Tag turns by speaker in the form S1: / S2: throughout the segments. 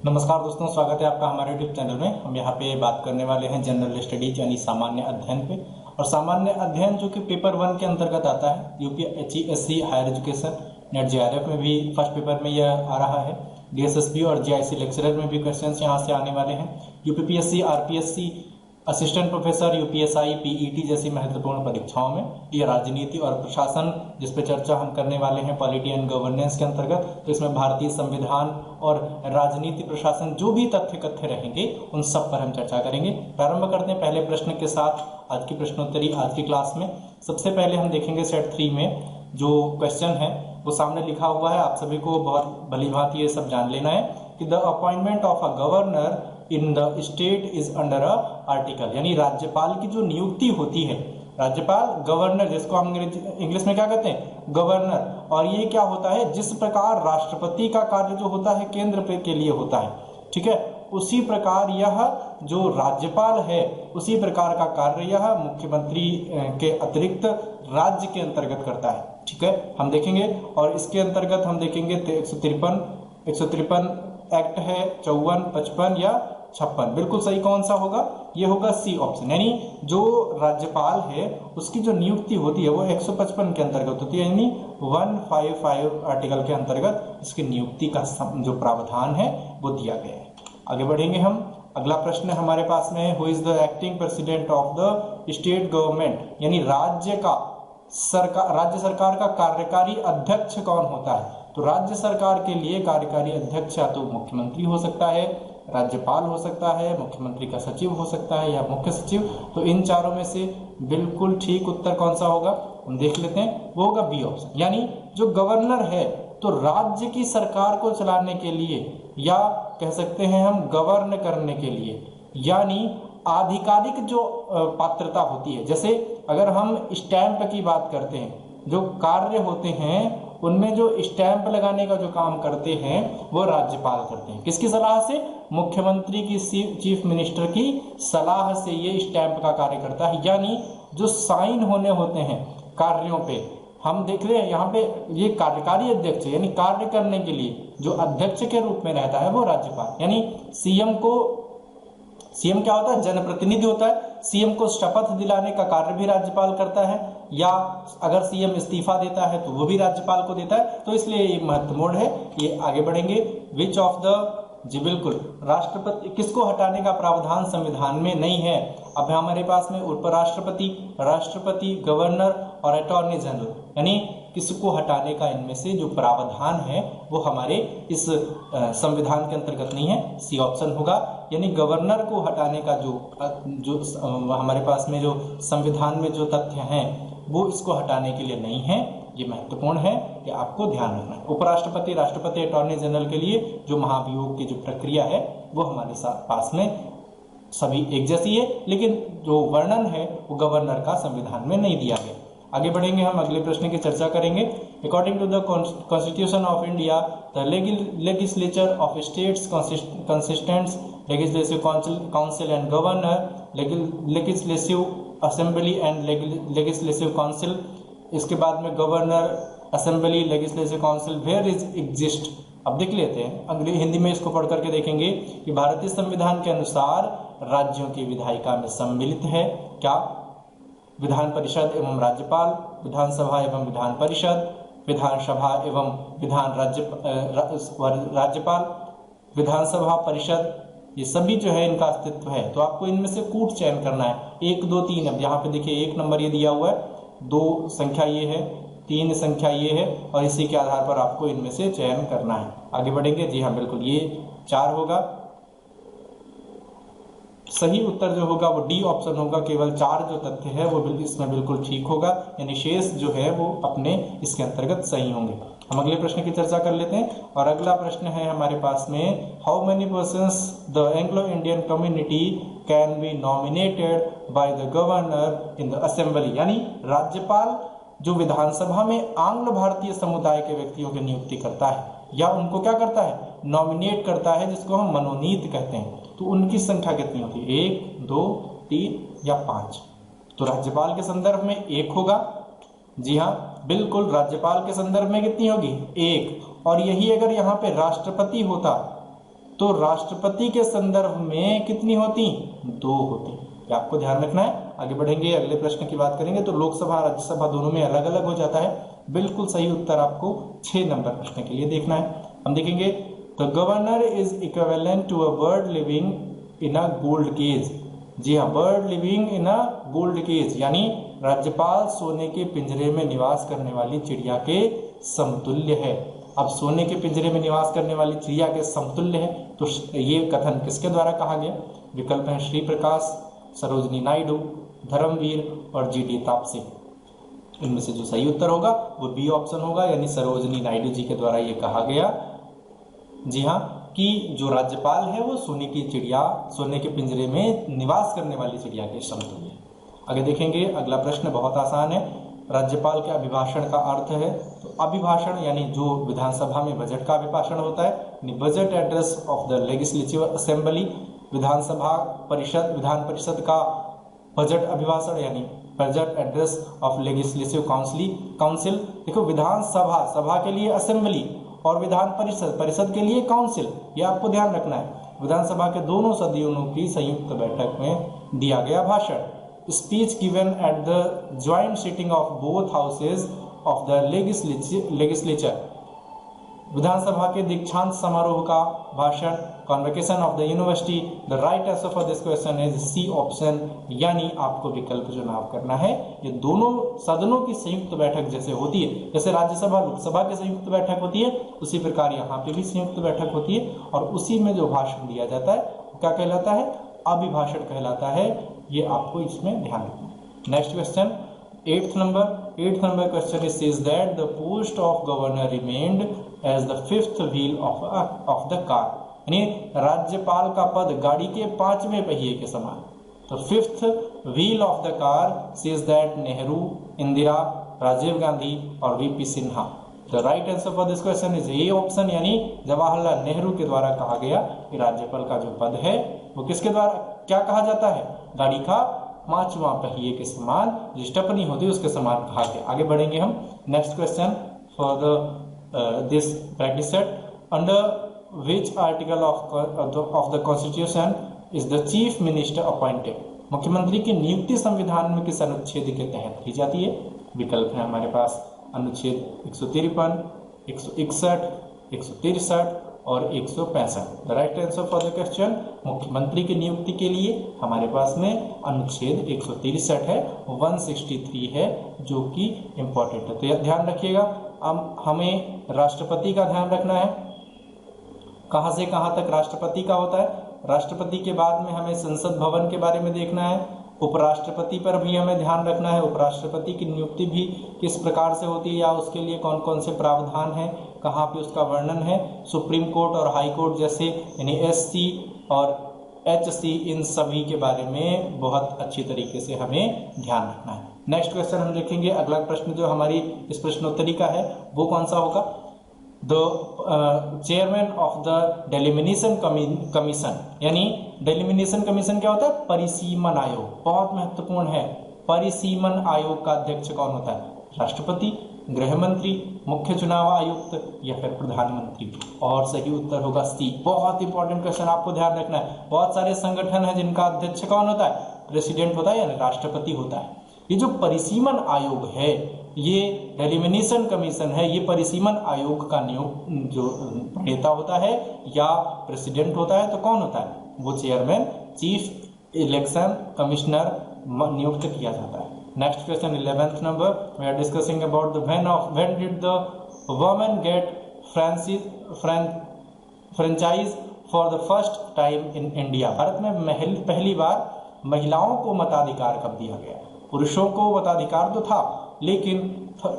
S1: नमस्कार दोस्तों, स्वागत है आपका हमारे यूट्यूब चैनल में। हम यहाँ पे बात करने वाले हैं जनरल स्टडीज यानी सामान्य अध्ययन पे। और सामान्य अध्ययन जो कि पेपर 1 के अंतर्गत आता है। UPSC higher education NET JRF में भी फर्स्ट पेपर में यह आ रहा है। डीएसएसपी और जीआईसी लेक्चरर में भी क्वेश्चन यहाँ से आने वाले हैं। UPPSC, RPSC, assistant professor, UPSI, PET जैसी महत्वपूर्ण परीक्षाओं में ये राजनीति और प्रशासन, जिस पे चर्चा हम करने वाले हैं पॉलिटी एंड गवर्नेंस के अंतर्गत, तो इसमें भारतीय संविधान और राजनीति प्रशासन जो भी तथ्य कथ्य रहेंगे उन सब पर हम चर्चा करेंगे। प्रारंभ करते हैं पहले प्रश्न के साथ आज की प्रश्नोत्तरी आज की क्लास में। सबसे पहले हम देखेंगे सेट 3 में जो क्वेश्चन है वो सामने लिखा हुआ है। आप सभी को बहुत भली भांति ये सब जान लेना है कि the appointment of a governor in the state is under a article, यानी राज्यपाल की जो नियुक्ति होती है, राज्यपाल गवर्नर, जिसको हम इंग्लिश में क्या कहते हैं, गवर्नर। और ये क्या होता है, जिस प्रकार राष्ट्रपति का कार्य जो होता है केंद्र पे के लिए होता है, ठीक है, उसी प्रकार यह जो राज्यपाल है उसी प्रकार का कार्य यह मुख्यमंत्री के अतिरिक्त राज्य के अंतर्गत करता है। ठीक है, हम देखेंगे। और इसके अंतर्गत हम देखेंगे 153 एक्ट है, 54, 55 या 56। बिल्कुल सही कौन सा होगा, ये होगा सी ऑप्शन। यानी जो राज्यपाल है उसकी जो नियुक्ति होती है वो 155 के अंतर्गत होती है, यानी 155 आर्टिकल के अंतर्गत इसकी नियुक्ति का जो प्रावधान है वो दिया गया है। आगे बढ़ेंगे हम। अगला प्रश्न हमारे पास में है, who is the acting president of the state government, यानी राज्य सरकार का कार्यकारी अध्यक्ष कौन होता है। तो राज्य सरकार के लिए कार्यकारी अध्यक्ष या तो मुख्यमंत्री हो सकता है, राज्यपाल हो सकता है, मुख्यमंत्री का सचिव हो सकता है या मुख्य सचिव। तो इन चारों में से बिल्कुल ठीक उत्तर कौन सा होगा, हम देख लेते हैं। वो होगा बी ऑप्शन। यानी जो गवर्नर है तो राज्य की सरकार को चलाने के लिए, या कह सकते हैं हम गवर्न करने के लिए, यानी आधिकारिक जो पात्रता होती है। जैसे अगर हम स्टैंप की बात करते हैं, जो कार्य होते हैं उनमें जो स्टैंप लगाने का जो काम करते हैं वो राज्यपाल करते हैं। किसकी सलाह से, मुख्यमंत्री की, चीफ मिनिस्टर की सलाह से ये स्टैंप का कार्य करता है। यानी जो साइन होने होते हैं कार्यों पे, हम देख रहे हैं यहाँ पे ये कार्यकारी अध्यक्ष, यानी कार्य करने के लिए जो अध्यक्ष के रूप में रहता है वो राज्यपाल। यानी सीएम क्या होता है, जनप्रतिनिधि होता है। सीएम को शपथ दिलाने का कार्य भी राज्यपाल करता है, या अगर सीएम इस्तीफा देता है तो वो भी राज्यपाल को देता है। तो इसलिए ये महत्वपूर्ण है। ये आगे बढ़ेंगे। विच ऑफ द, जी बिल्कुल, राष्ट्रपति किसको हटाने का प्रावधान संविधान में नहीं है। अब हमारे पास में उपराष्ट्रपति, राष्ट्रपति, गवर्नर और अटॉर्नी जनरल, यानी किसको हटाने का इनमें से जो प्रावधान है वो हमारे इस संविधान के अंतर्गत नहीं है। सी ऑप्शन होगा। यानी गवर्नर को हटाने का जो हमारे पास में जो संविधान में जो तथ्य हैं वो इसको हटाने के लिए नहीं है। ये महत्वपूर्ण है कि आपको ध्यान रखना है। उपराष्ट्रपति, राष्ट्रपति, अटॉर्नी जनरल के लिए जो महाभियोग की जो प्रक्रिया है वो हमारे साथ पास में सभी एक जैसी है, लेकिन जो वर्णन है वो गवर्नर का संविधान में नहीं दिया गया। आगे बढ़ेंगे हम, अगले प्रश्न की चर्चा करेंगे। According to the constitution of India, the legislature of states consistents legislative council and governor, legislative assembly and legislative council. इसके बाद में governor, assembly, legislative council where is exist. अब देख लेते हैं, अंग्रेजी हिंदी में इसको पढ़ करके देखेंगे कि भारतीय संविधान के अनुसार राज्यों की विधायिका में सम्मिलित है क्या, विधान परिषद एवं राज्यपाल, विधानसभा एवं विधान परिषद, विधानसभा एवं विधान राज्यपाल, विधानसभा परिषद, ये सभी जो है इनका अस्तित्व है। तो आपको इनमें से कूट चयन करना है, 1, 2, 3। अब यहाँ पे देखिए 1 नंबर ये दिया हुआ है, 2 संख्या ये है, 3 संख्या ये है, और इसी के आधार पर आपको इनमें से चयन करना है। आगे बढ़ेंगे। जी हाँ बिल्कुल, ये 4 होगा। सही उत्तर जो होगा वो डी ऑप्शन होगा। केवल 4 जो तथ्य है वो इसमें बिल्कुल ठीक होगा, यानी शेष जो है वो अपने इसके अंतर्गत सही होंगे। हम अगले प्रश्न की चर्चा कर लेते हैं। और अगला प्रश्न है हमारे पास में, how many persons the Anglo Indian community can be nominated by the governor in the assembly, यानी राज्यपाल जो विधानसभा में आंग्ल भारतीय समुदाय के व्यक्तियों की नियुक्ति करता है या उनको क्या करता है, नॉमिनेट करता है, जिसको हम मनोनीत कहते हैं। तो उनकी संख्या कितनी होती है, 1, 2, 3 या 5। तो राज्यपाल के संदर्भ में 1 होगा। जी हाँ बिल्कुल, राज्यपाल के संदर्भ में कितनी होगी, 1। और यही अगर यहाँ पे राष्ट्रपति होता तो राष्ट्रपति के संदर्भ में कितनी होती? 2 होती। ये आपको ध्यान रखना है। आगे बढ़ेंगे, अगले प्रश्न की बात करेंगे तो लोकसभा राज्यसभा दोनों में अलग अलग हो जाता है। बिल्कुल सही उत्तर आपको 6 नंबर प्रश्न के लिए देखना है। हम देखेंगे the governor is equivalent to a bird living in a gold cage. जी हाँ, bird living in a gold cage यानी राज्यपाल सोने के पिंजरे में निवास करने वाली चिड़िया के समतुल्य है। अब सोने के पिंजरे में निवास करने वाली चिड़िया के समतुल्य है, तो ये कथन किसके द्वारा कहा गया? विकल्प है श्री प्रकाश, सरोजनी नायडू, धर्मवीर और जीडी तापसे। इनमें से जो सही उत्तर होगा वो बी ऑप्शन होगा, यानी सरोजनी नायडू जी के द्वारा ये कहा गया। जी हाँ, कि जो राज्यपाल है वो सोने की चिड़िया, सोने के पिंजरे में निवास करने वाली चिड़िया के समतुल्य। आगे देखेंगे, अगला प्रश्न बहुत आसान है। राज्यपाल के अभिभाषण का अर्थ है, तो अभिभाषण यानी जो विधानसभा में बजट का अभिभाषण होता है, budget address of the legislative assembly. विधानसभा परिषद, विधान परिषद का बजट अभिभाषण यानी budget address of legislative council. देखो, विधानसभा, सभा के लिए असेंबली और विधान परिषद, परिषद के लिए काउंसिल, ये आपको ध्यान रखना है। विधानसभा के दोनों सदनों की संयुक्त बैठक में दिया गया भाषण। Speech given at the joint sitting of both houses of the legislature. विधानसभा के दीक्षांत समारोह का भाषण। Convocation of the university. The right answer for this question is C option, यानी आपको विकल्प चुनाव करना है। ये दोनों सदनों की संयुक्त बैठक जैसे होती है, जैसे राज्यसभा लोकसभा की संयुक्त बैठक होती है, उसी प्रकार यहाँ पे भी संयुक्त बैठक होती है, और उसी में जो भाषण दिया जाता है वो क्या कहलाता है? अभिभाषण कहलाता है। ये आपको इसमें ध्यान रखना है। Next question, 8th number question is says that the post of governor remained as the fifth wheel of the car। यानी राज्यपाल का पद गाड़ी के 5वें पहिए के समान। तो fifth wheel of the car says that Nehru, Indira, Rajiv Gandhi और VP Sinha. The right answer for this question is A option, यानी जवाहरलाल नेहरू के द्वारा कहा गया कि राज्यपाल का जो पद है वो किसके द्वारा क्या कहा जाता है? गाड़ी का 5वां पहिए के समान, जो स्टेपनी होती है उसके समान कहा गया। आगे बढ़ेंगे हम। Next question for the this practice set, under which article of the constitution is the chief minister appointed. मुख्यमंत्री की नियुक्ति संविधान में किस अनुच्छेद के तहत की जाती है? विकल्प है हमारे पास अनुच्छेद 153, 161, 163 और 165। The right answer for the question, मुख्यमंत्री की नियुक्ति के लिए हमारे पास में अनुच्छेद 163 है, 163 है, जो कि इंपॉर्टेंट है। तो यह ध्यान रखिएगा। अब हमें राष्ट्रपति का ध्यान रखना है। कहां से कहां तक राष्ट्रपति का होता है? राष्ट्रपति के बाद में हमें संसद भवन के बारे में देखना है। उपराष्ट्रपति पर भी हमें ध्यान रखना है। उपराष्ट्रपति की नियुक्ति भी किस प्रकार से होती है या उसके लिए कौन कौन से प्रावधान है, कहाँ पे उसका वर्णन है। सुप्रीम कोर्ट और हाई कोर्ट जैसे यानी SC और HC, इन सभी के बारे में बहुत अच्छी तरीके से हमें ध्यान रखना है। नेक्स्ट क्वेश्चन हम देखेंगे। अगला प्रश्न जो हमारी इस प्रश्नोत्तरी का है वो कौन सा होगा? The chairman of the delimitation commission, यानी डेलिमिनेशन कमीशन क्या होता है? परिसीमन आयोग। बहुत महत्वपूर्ण है। परिसीमन आयोग का अध्यक्ष कौन होता है? राष्ट्रपति, गृह मंत्री, मुख्य चुनाव आयुक्त या फिर प्रधानमंत्री। और सही उत्तर होगा सी। बहुत इंपॉर्टेंट क्वेश्चन, आपको ध्यान रखना है। बहुत सारे संगठन है जिनका अध्यक्ष कौन होता है? प्रेसिडेंट होता है यानी राष्ट्रपति होता है। ये जो परिसीमन आयोग है, ये डेलिमिनेशन कमीशन है, ये परिसीमन आयोग का जो नेता होता है या प्रेसिडेंट होता है, तो कौन होता है? वो चेयरमैन, चीफ इलेक्शन कमिश्नर नियुक्त किया जाता है। Next question 11th number, we are discussing about the when did the women get franchise for the first time in India. Bharat में पहली बार महिलाओं को मताधिकार कब दिया गया? पुरुषों को मताधिकार तो था, लेकिन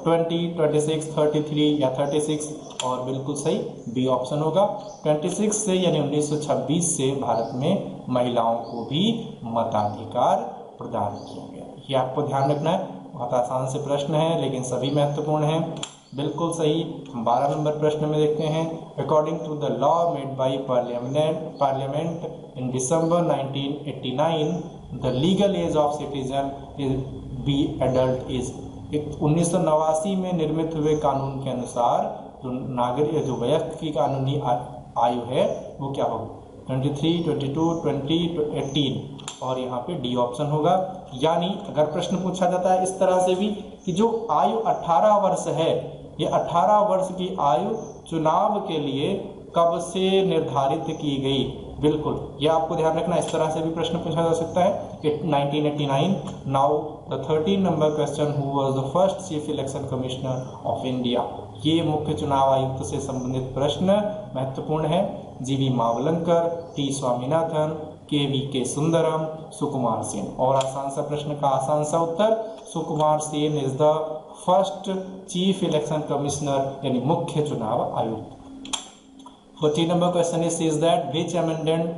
S1: 20, 26, 33 या 36, और बिल्कुल सही बी ऑप्शन होगा। 26 से यानी 1926 से भारत में महिलाओं को भी मताधिकार प्रदान किया गया। ये आपको ध्यान रखना है। बहुत आसान से प्रश्न है लेकिन सभी महत्वपूर्ण हैं। बिल्कुल सही। 12 नंबर प्रश्न में देखते हैं। According to the law made by parliament in December 1989, the legal age of citizen be adult is. 1989 में निर्मित हुए कानून के अनुसार जो नागरिक, जो वयस्क की कानूनी आयु है वो क्या होगी 23, 22, 20, 18 और यहाँ पे डी ऑप्शन होगा। यानी अगर प्रश्न पूछा जाता है इस तरह से भी कि जो आयु 18 वर्ष है, ये 18 वर्ष की आयु चुनाव के लिए कब से निर्धारित की गई, बिल्कुल ये आपको ध्यान रखना, इस तरह से भी प्रश्न पूछा जा सकता है कि 1989। Now the 13 number question, who was the first chief election commissioner of India. ये मुख्य चुनाव आयुक्त से संबंधित प्रश्न महत्वपूर्ण है। जीवी मावलंकर, टी स्वामीनाथन, के सुंदरम, सुकुमार सेन। और आसान सा प्रश्न का आसान सा उत्तर, Sukumar Sen is the first chief election commissioner यानी मुख्य चुनाव आयुक्त। 14 number question is that which amendment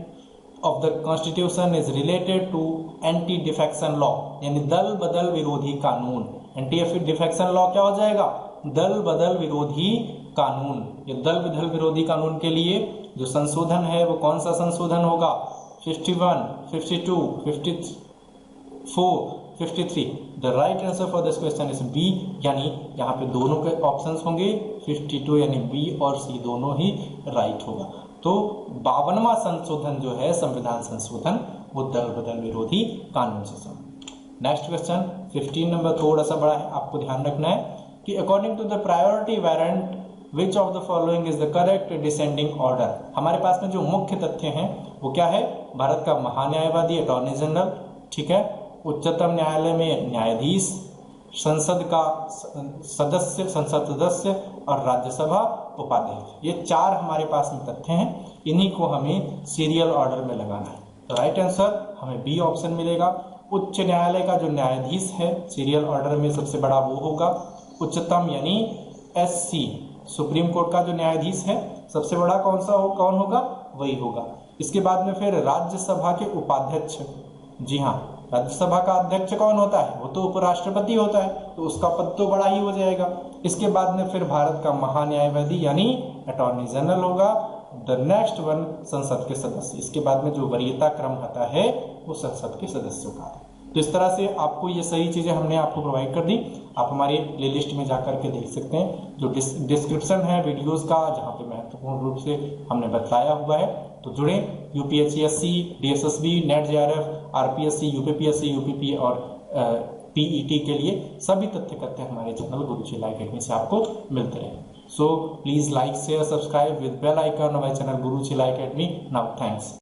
S1: of the constitution is related to anti defection law, यानी दल बदल विरोधी कानून। एंटी डिफेक्शन लॉ क्या हो जाएगा, दल बदल विरोधी कानून। ये दल बदल विरोधी कानून के लिए जो संशोधन है वो कौन सा संशोधन होगा, 51, 52, 54, 53। The right answer for this question is B, यानी यहाँ पे दोनों के ऑप्शंस होंगे 52 यानी बी और सी दोनों ही राइट होगा। तो 52वां संशोधन जो है संविधान संशोधन वो दल बदल विरोधी कानून से संबंधित। नेक्स्ट क्वेश्चन 15 नंबर थोड़ा सा बड़ा है, आपको ध्यान रखना है कि according to the priority warrant which of the following is the correct descending order. हमारे पास में जो मुख्य तथ्य हैं वो क्या है, भारत का महान्यायवादी अटॉर्नी जनरल, ठीक है, उच्चतम न्यायालय में न्यायाधीश, संसद का सदस्य, संसद सदस्य और राज्यसभा उपाध्यक्ष। ये 4 हमारे पास में तथ्य हैं, इन्हीं को हमें सीरियल ऑर्डर में लगाना है। तो राइट आंसर हमें बी ऑप्शन मिलेगा। उच्च न्यायालय का जो न्यायाधीश है सीरियल ऑर्डर में सबसे बड़ा वो होगा, उच्चतम यानी SC, सुप्रीम कोर्ट का जो न्यायाधीश है सबसे बड़ा कौन होगा, वही होगा। इसके बाद में फिर राज्यसभा के उपाध्यक्ष, जी हाँ, राज्यसभा का अध्यक्ष कौन होता है, वो तो उपराष्ट्रपति होता है, तो उसका पद तो बड़ा ही हो जाएगा। इसके बाद में फिर भारत का महान्यायवादी यानी अटॉर्नी जनरल होगा। द नेक्स्ट वन संसद के सदस्य, इसके बाद में जो वरीयता क्रम आता है वो संसद के सदस्यों का है। तो इस तरह से आपको ये सही चीजें हमने आपको प्रोवाइड कर दी। आप हमारी प्लेलिस्ट में जाकर के देख सकते हैं, जो डिस्क्रिप्शन है वीडियोस का, जहाँ पे महत्वपूर्ण रूप से हमने बताया हुआ है। तो जुड़े, UPSC, DSSB, net JRF, RPSC, UPPSC, UPP और PET के लिए सभी तथ्य हमारे चैनल गुरुचिला एकेडमी से आपको मिलते रहे। So please like, share, subscribe with bell icon of my channel Guruchila academy. Now thanks.